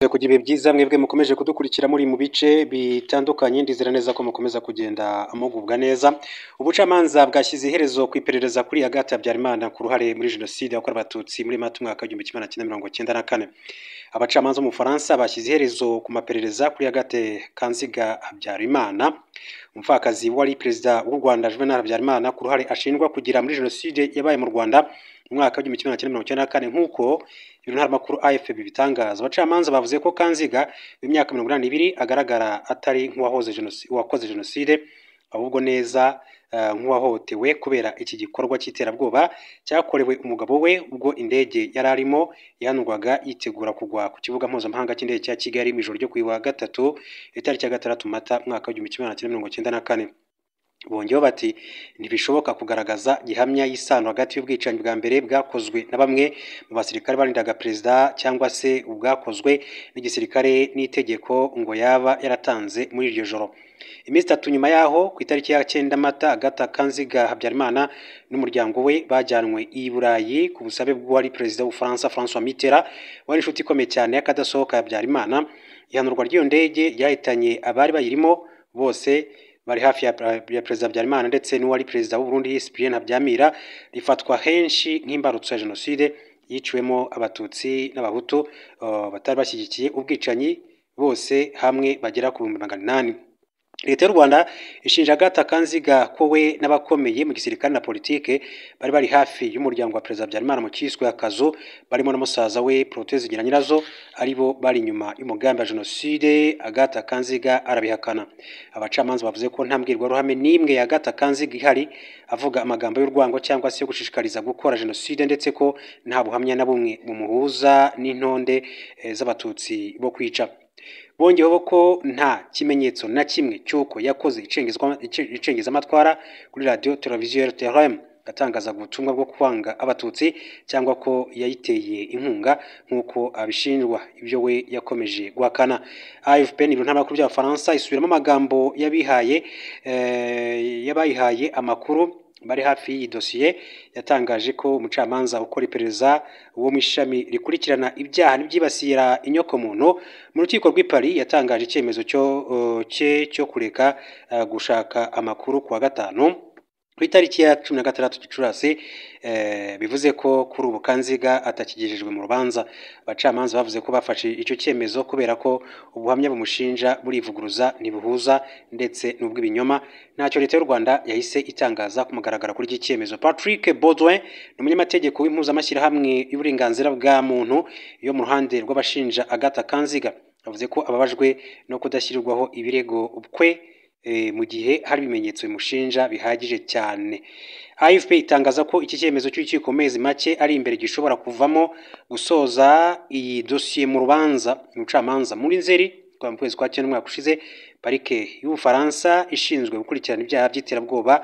Kugira ibihe byiza mwebwe mukomeje kudukurikira muri mu bice bitandukanye, ndizera neza ko mukomeza kugenda mugubwa neza. Ubucamanza bwashyize iherezo ku iperereza kuri Agathe Habyarimana ku ruhare muri jenoside yakorewe abatutsi muri Mata umwaka w'1994. Abacamanza bo mu Bufaransa bashyize iherezo ku maperereza kuri Agathe Kanziga Habyarimana, umupfakazi wari perezida w'u Rwanda Juvenal Habyarimana, ku ruhare ashinjwa kugira muri jenoside yabaye mu Rwanda mu mwaka w'1994 nk'uko ibinyamakuru AFP bibitangaza. Abacamanza bavuze ko Kanziga w'imyaka 82 agaragara atari nk'uwakoze jenoside, ahubwo neza nk'uwahotewe kubera iki gikorwa cy'iterabwoba cyakorewe umugabo we ubwo indege yari arimo yanurwaga yitegura kugwa ku kibuga mpuzamahanga cy'indege cya Kigali mu ijoro ryo kuwa gatatu itariki ya 6 Mata mwaka w'1994. Bongeyeho bati ntibishoboka kugaragaza gihamya y'isano hagati y'ubwicanyi bwa mbere bwakozwe na bamwe mu basirikare barindaga perezida cyangwa se ubwakozwe n'igisirikare n'itegeko ngo yaba yaratanze muri iryo joro. Iminsi 3 nyuma yaho ku itariki ya 9 Mata, Agathe Kanziga Habyarimana n'umuryango we bajyanwe i Burayi ku busabe bw'uwari perezida w'Ubufaransa François Mitterrand, wari inshuti ikomeye cyane y'akadasohoka Habyarimana. Ihanurwa ry'iyo ndege ryahitanye abari bayirimo bose bari hafi ya perezida Habyarimana ndetse n'uwari perezida w'u Burundi Cyprien Ntaryamira, rifatwa henshi nk'imbarutso ya jenoside yiciwemo abatutsi n'abahutu batari bashyigikiye ubwicanyi, bose hamwe bagera ku 800. Leta y'u Rwanda ishinja Agathe Kanziga ko we n'abakomeye mu gisirikare na politike bari bari hafi y'umuryango wa perezida Habyarimana mu kiswe akazu, barimo na musaza we Protais Nyirazo, aribo bari inyuma y'umugambi wa jenoside. Agathe Kanziga arabihakana. Abacamanza bavuze ko nta mbwirwaruhame n'imwe ya Agathe Kanziga ihari avuga amagambo y'urwango cyangwa se yo gushishikariza gukora jenoside, ndetse ko nta buhamya na bumwe bumuhuza n'intonde z'abatutsi bo kwica. Bongeyeho ko nta kimenyetso na kimwe cy'uko yakoze icengezamatwara kuri radio televiziyo RTRM gatangaza ubutumwa bwo kwanga abatutsi cyangwa ko yayiteye inkunga nk'uko abishinjwa, ibyo we yakomeje guhakana. AFP n'ibinyamakuru by'Abafaransa isubiramo amagambo yabayihaye amakuru bari hafi y'iyi dosiye, yatangaje ko umucamanza ukora iperereza wo mu ishami rikurikirana ibyaha n'ibyibasira inyokomuntu mu rukiko rw'i Paris yatangaje icyemezo cyo kureka gushaka amakuru kuwa gatanu ku itariki ya 16 Gicurasi. Bivuze ko kuri ubu Kanziga atakigejejwe mu rubanza. Abacamanza bavuze ko bafashe icyo cyemezo kubera ko ubuhamya bumushinja burivuguruza, ntibuhuza ndetse n'ubw'ibinyoma. Ntacyo Leta y'u Rwanda yahise itangaza ku mugaragaro kuri iki cyemezo. Patrick Baudouin ni umunyamategeko w'impuzamashyirahamwe y'uburenganzira bwa muntu yo mu ruhande rw'abashinja Agathe Kanziga, avuze ko ababajwe no kudashyirirwaho ibirego kwe mu gihe hari ibimenyetso bimushinja bihagije cyane. AFP itangaza ko iki cyemezo cy'urukiko mezi make ari imbere gishobora kuvamo gusoza iyi dosiye mu rubanza. Umucamanza muri Nzeri mu kwezi kwa 9 umwaka ushize, parike y'Ubufaransa ishinzwe gukurikirana ibyaha by'iterabwoba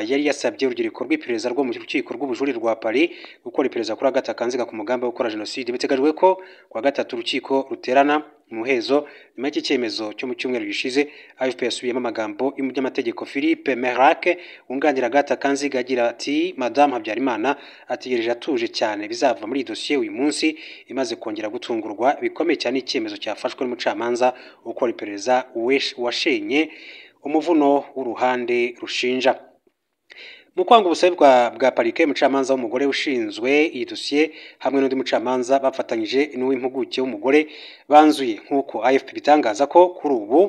yari yasabye urubyiruko rw'iperereza rwo mu rukiko rw'ubujurire rwa Paris gukora iperereza kuri Agathe Kanziga ku mugambi wo gukora jenoside. Biteganyijwe ko kuwa gatatu urukiko ruterana muhezo. Nyuma y'iki cyemezo cyo mu cyumweru gishize, AFP yasubiyemo amagambo y'umunyamategeko Philippe Merac wunganira Agathe Kanziga agira ati Madame Habyarimana ategereje atuje cyane bizava muri dosiye uyu munsi, imaze kongera gutungurwa bikomeye cyane icyemezo cyafashwe n'umucamanza ukora iperereza washenye umuvuno w'uruhande rushinja. Mu kwanga ubusabe bwa parike, umucamanza w'umugore ushinzwe iyi dosiye hamwe n'undi mucamanza bafatanyije n'uw'impuguke w'umugore banzuye nk'uko AFP bitangaza ko kuri ubu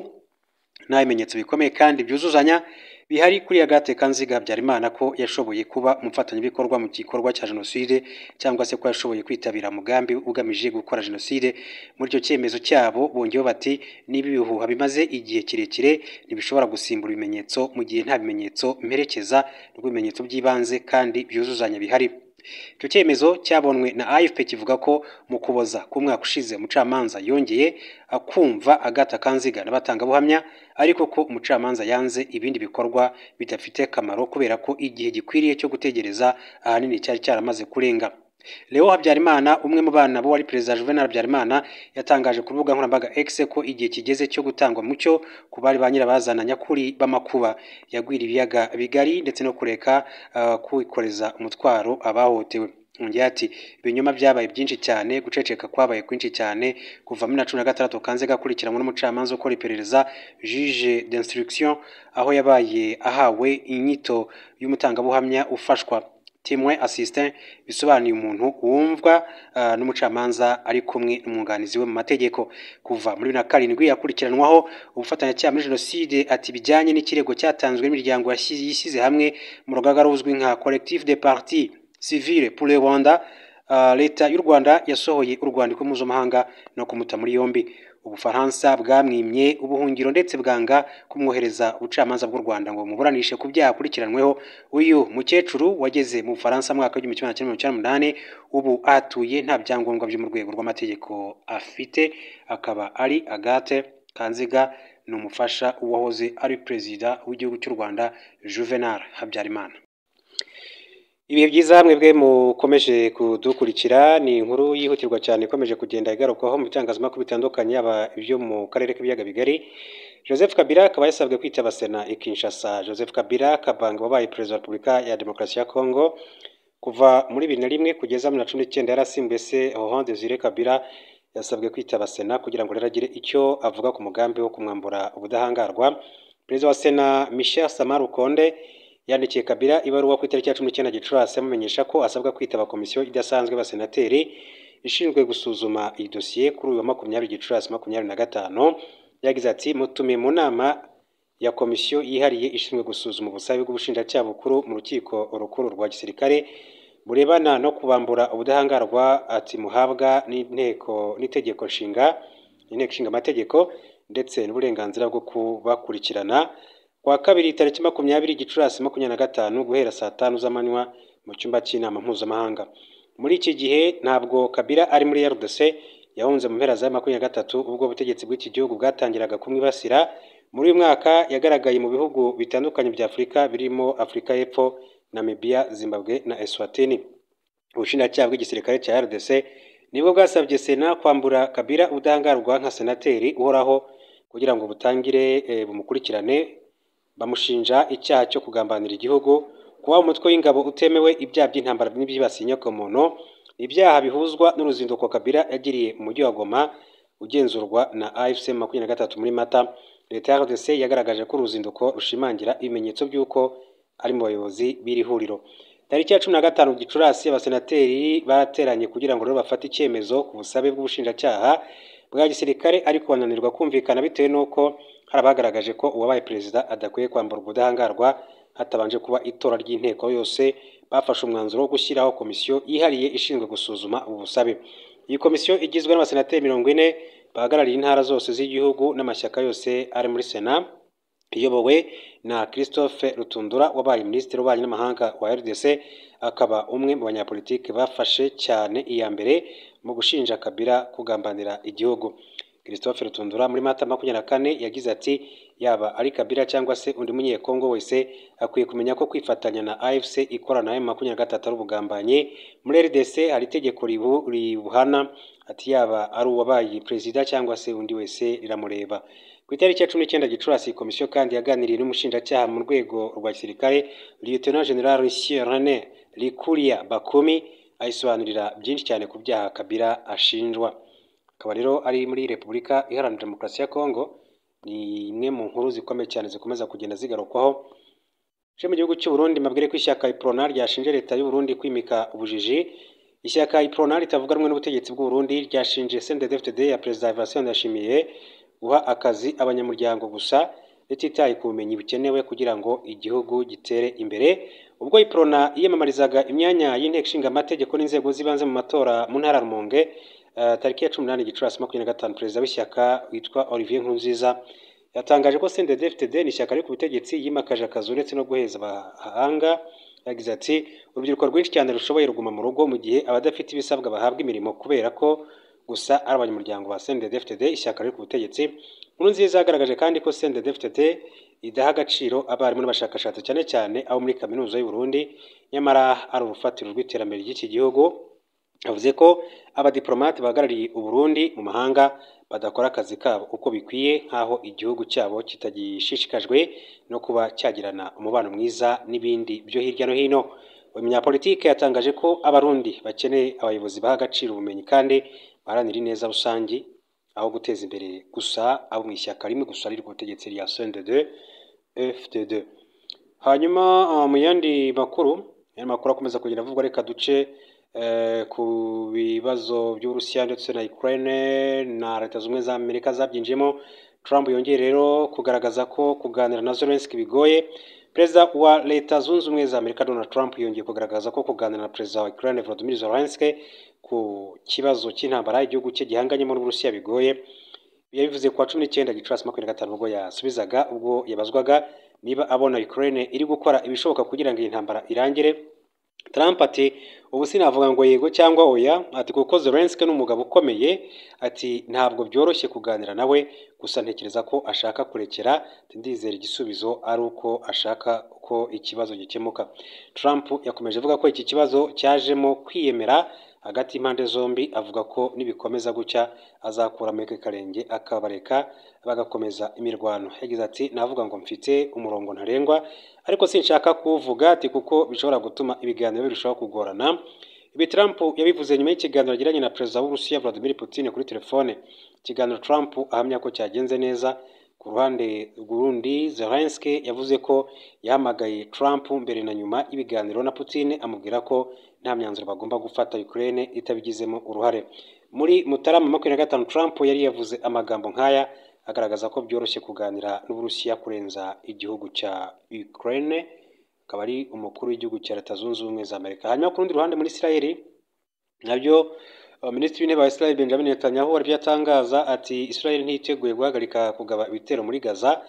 nta bimenyetso bikomeye kandi byuzuzanya bihari kuri Agathe Kanziga Habyarimana ko yashoboye kuba umufatanyabikorwa mu gikorwa cya jenoside cyangwa se ko yashoboye kwitabira umugambi ugamije gukora jenoside. Muri icyo cyemezo cyabo bongeyeho bati niba ibihuha bimaze igihe kirekire ntibishobora gusimbura ibimenyetso mu gihe nta bimenyetso mperekeza n'ibimenyetso by'ibanze kandi byuzuzanya bihari. Icyo cyemezo cyabonwe na AFP kivuga ko mu kuboza k'umwaka ushize umucamanza yongeye akumva Agathe Kanziga n'abatangabuhamya, ariko ko umucamanza yanze ibindi bikorwa bidafite akamaro kubera ko igihe gikwiriye cyo gutegereza ahanini cyari cyaramaze kurenga. Leo Habyarimana, umwe mu bana bo wari perezida Juvenal Habyarimana, yatangaje ku rubuga nkoranyambaga X ko igihe kigeze cyo gutangwa mucyo ku bari ba nyirabazana nyakuri b'amakuba yagwira ibiyaga bigari ndetse no kureka kwikoreza umutwaro abahotewe. yongeye ati ibinyoma byabaye byinshi cyane, guceceka kwabaye kwinshi cyane kuva muri 2016 Kanziga akurikiranwa n'umucamanza ukora iperereza juge d'instruction aho yabaye ahawe inyito y'umutangabuhamya ufashwa témoin assistant, bisobanuye umuntu wumvwa n'umucamanza ari kumwe n'umwunganizi we mu mategeko. Kuva muri 2007 yakurikiranwaho ubufatanyacyaha muri jenoside ati bijyanye n'ikirego cyatanzwe n'imiryango yishyize hamwe mu rugaga ruzwi nka collectif des partis civile pour le Rwanda. Leta y'u Rwanda yasohoye urwandiko mpuzamahanga no kumuta muri yombi. Ubufaransa bwamwimye ubuhungiro ndetse bwanga kumwohereza ubucamanza bw'u Rwanda ngo muburanishe ku byaha akurikiranweho. Uyu mukecuru wageze mu Bufaransa mwaka wa 1998 ubu atuye nta byangombwa byo mu rwego rw'amategeko afite, akaba ari Agathe Kanziga, ni umufasha uwahoze ari perezida w'igihugu cy'u Rwanda Juvenal Habyarimana. Ibihe byiza mwebwe mukomeje kudukurikira, ni inkuru yihutirwa cyane ikomeje kugenda igarukwaho mu bitangazamakuru bitandukanye yaba ibyo mu karere k'ibiyaga bigari. Joseph Kabila akaba yasabwe kwitaba Sena i Kinshasa. Joseph Kabila Kabanga wabaye perezida wa Repubulika ya Demokarasi ya Kongo kuva muri 2001 kugeza muri 2019 yarasimbuye se Laurent Désiré Kabila, yasabwe kwitaba Sena kugira ngo reragire icyo avuga ku mugambi wo kumwambura ubudahangarwa. Perezida wa Sena Michel Samalukonde yandikiye Kabila ibaruwa ku itariki ya 19 Gicurasi amumenyesha ko asabwa kwitaba komisiyo idasanzwe y'abasenateri ishinzwe gusuzuma iyi dosiye kuri uyu wa 20 Gicurasi 2025. Yagize ati mutumiye mu nama ya komisiyo yihariye ishinzwe gusuzuma ubusabe bw'ubushinjacyaha bukuru mu rukiko rukuru rwa gisirikare burebana no kubambura ubudahangarwa ati muhabwa n'itegeko nshinga amategeko ndetse n'uburenganzira bwo kubakurikirana. Kwa kabiri tariki 20 Gicurasi 2025 guhera saa 5 z'amanywa mu cyumba cy'inama mpuzamahanga. Muri iki gihe ntabwo Kabila ari muri RDC, yahunze mu mpera za 2023 ubwo ubutegetsi bw'iki gihugu bwatangiraga kumwibasira. Muri uyu mwaka yagaragaye mu bihugu bitandukanye bya Afurika birimo Afurika y'Epfo, Namibia, Zimbabwe na Eswatini. Ubushinjacyaha bw'igisirikare cya RDC nibwo bwasabye Sena kwambura Kabila ubudahangarwa nka senateri uhoraho kugira ngo butangire bumukurikirane. Bamushinja icyaha cyo kugambanira igihugu, kuba umutwe w'ingabo utemewe, ibyaha by'intambara n'ibyibasiye inyokomuntu, ibyaha bihuzwa n'uruzinduko Kabila yagiriye mu mujyi wa Goma ugenzurwa na AFC 23 muri Mata. Leta ya RDC yagaragaje ko uruzinduko rushimangira ibimenyetso by'uko ari mu bayobozi b'iri huriro. Tariki ya 15 Gicurasi abasenateri barateranye kugira ngo rero bafate icyemezo ku busabe bw'ubushinjacyaha bwa gisirikare, ariko bananirwa kumvikana bitewe n'uko hari abagaragaje ko uwabaye perezida adakwiye kwambura ubudahangarwa hatabanje kuba itora ry'inteko yose. Bafashe umwanzuro wo gushyiraho komisiyo yihariye ishinzwe gusuzuma ubu busabe. Iyi komisiyo igizwe n'abasenateri 40 bahagarariye intara zose z'igihugu n'amashyaka yose ari muri Sena, iyobowe na Christophe Rutundura wabaye minisitiri w'ububanyi n'amahanga wa RDC, akaba umwe mu banyapolitiki bafashe cyane iya mbere mu gushinja Kabila kugambanira igihugu. Christophe Rutundura muri Mata 24 yagize ati yaba ari Kabila cyangwa se undi munyekongo wese akwiye kumenya ko kwifatanya na AFC ikorana na M23 ari ubugambanye. Muri RDC hari itegeko ribuhana, ati yaba ari uwabaye perezida cyangwa se undi wese riramureba. Ku itariki ya 19 Gicurasi komisiyo kandi yaganiriye n'umushinjacyaha mu rwego rwa gisirikare Lieutenant General René Likulia Bakumi ayisobanurira byinshi cyane ku byaha Kabila ashinjwa. Akaba rero ari muri Repubulika Iharanira Demokarasi ya Kongo. Ni imwe mu nkuru zikomeye cyane zikomeza kugenda zigarukwaho. Je mu gihugu cy'u Burundi mabwire ko ishyaka IPRONA ryashinje leta y'u Burundi kwimika ubujiji. Ishyaka IPRONA ritavuga rumwe n'ubutegetsi bw'u Burundi ryashinje CNDD-FDD ya Perezida Evariste Ndayishimiye guha akazi abanyamuryango gusa retitaye ku bumenyi bukenewe kugira ngo igihugu gitere imbere. Ubwo IPRONA yiyamamarizaga imyanya y'inteko ishinga amategeko n'inzego z'ibanze mu matora mu ntara Rumonge tariki ya 18 Gicurasi 2025, perezida w'ishyaka witwa Olivier Nkurunziza yatangaje ko CNDD-FDD ni ishyaka riri ku butegetsi yimakaje akazi uretse no guheza abahanga. Yagize ati urubyiruko rwinshi cyane rushoboye ruguma mu rugo mu gihe abadafite ibisabwa bahabwa imirimo kubera ko gusa ari abanyamuryango ba CNDD-FDD ishyaka riri ku butegetsi. Nkurunziza yagaragaje kandi ko CNDD-FDD idaha agaciro abarimu n'abashakashatsi cyane cyane abo muri kaminuza y'u Burundi, nyamara ari urufatiro rw'iterambere ry'iki gihugu. Avuze ko abadiplomate bahagarariye u Burundi mu mahanga badakora akazi kabo uko bikwiye, nkaho igihugu cyabo kitagishishikajwe no kuba cyagirana umubano mwiza n'ibindi byo hirya no hino. uyu munyapolitike yatangaje ko abarundi bakeneye abayobozi baha agaciro ubumenyi kandi baharanira ineza rusangi aho guteza imbere gusa abo mu ishyaka rimwe gusa riri ku butegetsi rya CNDD FDD. Hanyuma mu yandi makuru akomeza kugenda avugwa, reka duce ku bibazo by'Uburusiya ndetse na Ukraine na Leta Zunze Ubumwe za Amerika zabyinjiyemo. Trump yongeye rero kugaragaza ko kuganira na Zelensky bigoye. Perezida wa Leta Zunze Ubumwe za Amerika Donald Trump yongeye kugaragaza ko kuganira na Perezida wa Ukraine Volodymyr Zelensky ku kibazo cy'intambara igihugu cye gihanganyemo n'Uburusiya bigoye. Yabivuze ku wa 19 Gicurasi 2025 ubwo yasubizaga ubwo yabazwaga niba abona Ukraine iri gukora ibishoboka kugira ngo iyi ntambara irangire. Trump ati ubu sinavuga ngo yego cyangwa oya, ati kuko Zelensky n'umugabo ukomeye, ati ntabwo byoroshye kuganira nawe, gusa ntekereza ko ashaka kurekera, ndizera igisubizo ari uko ashaka ko ikibazo gikemuka. Trump yakomeje avuga ko iki kibazo cyajemo kwiyemera hagati y'impande zombi, avuga ko nibikomeza gucya azakura mu karenge akabareka bagakomeza imirwano. Yagize ati navuga ngo mfite umurongo ntarengwa ariko sinshaka kuvuga, ati kuko bishobora gutuma ibiganiro birushaho kugorana. Ibi Trump yabivuze nyuma y'ikiganiro yagiranye na Perezida w'Uburusiya Vladimir Putin kuri telefone. Ikiganiro Trump ahamya ko cyagenze neza. Ku ruhande rw'urundi, Zelensky yavuze ko yahamagaye Trump mbere na nyuma y'ibiganiro na Putin amubwira ko nta myanzuro bagomba gufata Ukraine itabigizemo uruhare. Muri Mutarama 25 Trump yari yavuze amagambo nk'aya agaragaza ko byoroshye kuganira n'Uburusiya kurenza igihugu cya Ukraine. Akaba ari umukuru w'igihugu cya Leta Zunze Ubumwe za Amerika. Hanyuma ku rundi ruhande muri Israel nabyo Minisitiri w'Intebe wa Israel Benjamin Netanyahu aribyo atangaza ati Israel ntiteguye guhagarika kugaba ibitero muri Gaza.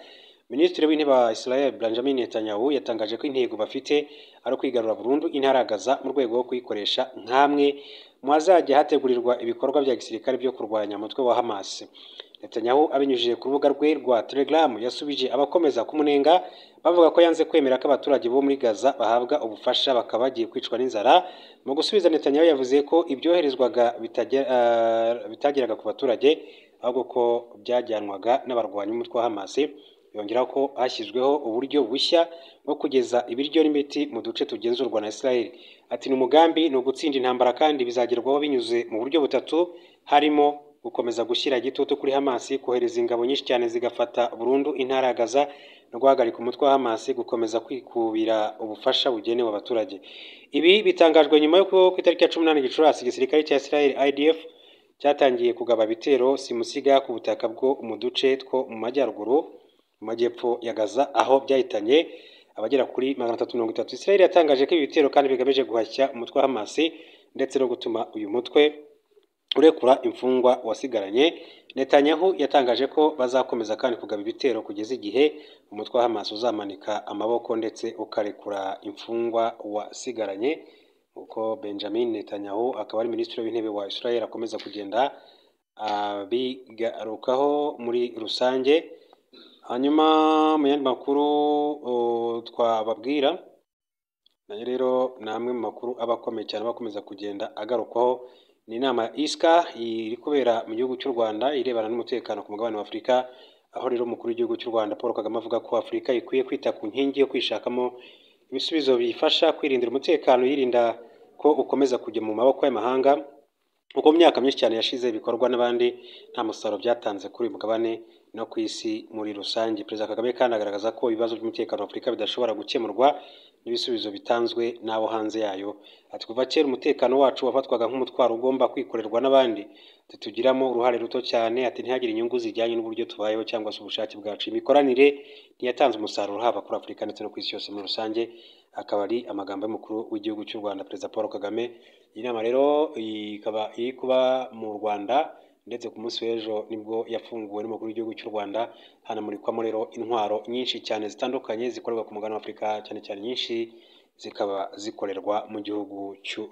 Minisitiri w'Intebe wa Israel Benjamin Netanyahu yatangaje ko intego bafite ari kwigarura burundu intara ya Gaza mu rwego rwo kuyikoresha nk'amwe mu hazajya hategurirwa ibikorwa bya gisirikare byo kurwanya umutwe wa Hamas. Netanyahu abinyujije ku rubuga rwe rwa Telegram yasubije abakomeza kumunenga bavuga ko yanze kwemera ko abaturage bo muri Gaza bahabwa ubufasha bakaba bagiye kwicwa n'inzara. Mu gusubiza, Netanyahu yavuze ko ibyoherezwaga bitageraga ku baturage ahubwo ko byajyanwaga n'abarwanyi b'umutwe wa Hamas. Yongeraho ko hashyizweho uburyo bushya bwo kugeza ibiryo n'imiti mu duce tugenzurwa na Israel. Ati ni umugambi ni ugutsinda intambara kandi bizagerwaho binyuze mu buryo butatu, harimo gukomeza gushyira igitutu kuri Hamas, kohereza ingabo nyinshi cyane zigafata burundu intara ya Gaza no guhagarika umutwe wa Hamas gukomeza kwikubira ubufasha bugenewe abaturage. Ibi bitangajwe nyuma y'uko ku itariki ya 18 Gicurasi igisirikare cya Israel IDF cyatangiye kugaba bitero simusiga ku butaka bwo mu duce two mu majyaruguru mu majyepfo ya Gaza aho byahitanye abagera kuri 330. Israel yatangaje ko ibi bitero kandi bigamije guhashya umutwe wa Hamas ndetse no gutuma uyu mutwe urekura imfungwa wasigaranye. Netanyahu yatangaje ko bazakomeza kandi kugaba ibitero kugeza igihe umutwe wa Hamas uzamanika amaboko ndetse ukarekura imfungwa wasigaranye. Uko Benjamin Netanyahu akaba ari minisitiri w'intebe wa Israel akomeza kugenda bigarukaho muri rusange. Hanyuma mu yandi makuru twababwira nayo rero namwe mu makuru abakomeye cyane bakomeza kugenda agarukwaho ni inama ya ISCA iri kubera mu gihugu cy'u Rwanda irebana n'umutekano ku mugabane wa Afurika, aho rero umukuru w'igihugu cy'u Rwanda Paul Kagame avuga ko Afurika ikwiye kwita ku nkingi yo kwishakamo ibisubizo bifasha kwirindira umutekano, yirinda ko ukomeza kujya mu maboko y'amahanga. Uko mu myaka myinshi cyane yashize ibikorwa n'abandi nta musaruro byatanze kuri uyu mugabane no ku isi muri rusange. Perezida Kagame kandi agaragaza ko ibibazo by'umutekano wa Afurika bidashobora gukemurwa n'ibisubizo bitanzwe n'abo hanze yayo. Ati kuva kera umutekano wacu wafatwaga nk'umutwaro ugomba kwikorerwa n'abandi, tutugiramo uruhare ruto cyane. Ati ntihagire inyungu zijyanye n'uburyo tubayeho cyangwa se ubushake bwacu. Imikoranire ntiyatanze umusaruro haba kuri Afurika ndetse no ku isi yose muri rusange. Akaba ari amagambo y'umukuru w'igihugu cy'u Rwanda Perezida Paul Kagame. Iyi nama rero ikaba iri kuba mu Rwanda ndetse ku munsi w'ejo nibwo yafunguwe n'umukuru w'igihugu cy'u Rwanda. Hanamurikwamo rero intwaro nyinshi cyane zitandukanye zikorerwa ku mugabane wa Afurika, cyane cyane nyinshi zikaba zikorerwa mu gihugu cy'u